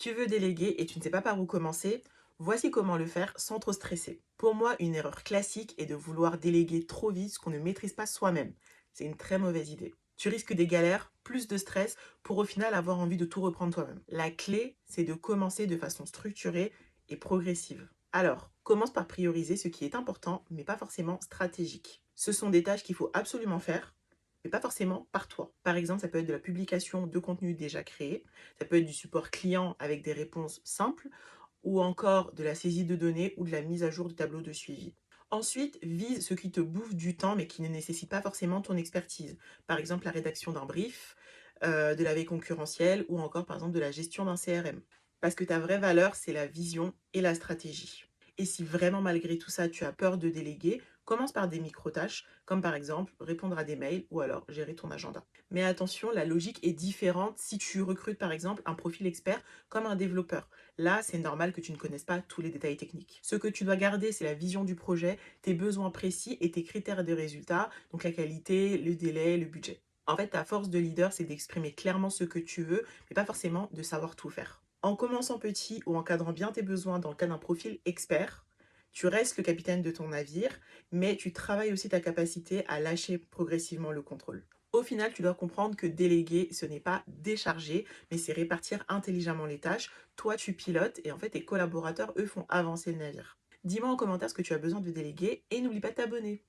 Tu veux déléguer et tu ne sais pas par où commencer? Voici comment le faire sans trop stresser. Pour moi, une erreur classique est de vouloir déléguer trop vite ce qu'on ne maîtrise pas soi-même. C'est une très mauvaise idée. Tu risques des galères, plus de stress, pour au final avoir envie de tout reprendre toi-même. La clé, c'est de commencer de façon structurée et progressive. Alors, commence par prioriser ce qui est important, mais pas forcément stratégique. Ce sont des tâches qu'il faut absolument faire, mais pas forcément par toi. Par exemple, ça peut être de la publication de contenu déjà créé, ça peut être du support client avec des réponses simples, ou encore de la saisie de données ou de la mise à jour de tableaux de suivi. Ensuite, vise ce qui te bouffe du temps mais qui ne nécessite pas forcément ton expertise. Par exemple, la rédaction d'un brief, de la veille concurrentielle ou encore par exemple de la gestion d'un CRM. Parce que ta vraie valeur, c'est la vision et la stratégie. Et si vraiment malgré tout ça, tu as peur de déléguer, commence par des micro-tâches, comme par exemple répondre à des mails ou alors gérer ton agenda. Mais attention, la logique est différente si tu recrutes par exemple un profil expert comme un développeur. Là, c'est normal que tu ne connaisses pas tous les détails techniques. Ce que tu dois garder, c'est la vision du projet, tes besoins précis et tes critères de résultats, donc la qualité, le délai, le budget. En fait, ta force de leader, c'est d'exprimer clairement ce que tu veux, mais pas forcément de savoir tout faire. En commençant petit ou en cadrant bien tes besoins dans le cas d'un profil expert, tu restes le capitaine de ton navire, mais tu travailles aussi ta capacité à lâcher progressivement le contrôle. Au final, tu dois comprendre que déléguer, ce n'est pas décharger, mais c'est répartir intelligemment les tâches. Toi, tu pilotes et en fait, tes collaborateurs, eux, font avancer le navire. Dis-moi en commentaire ce que tu as besoin de déléguer et n'oublie pas de t'abonner.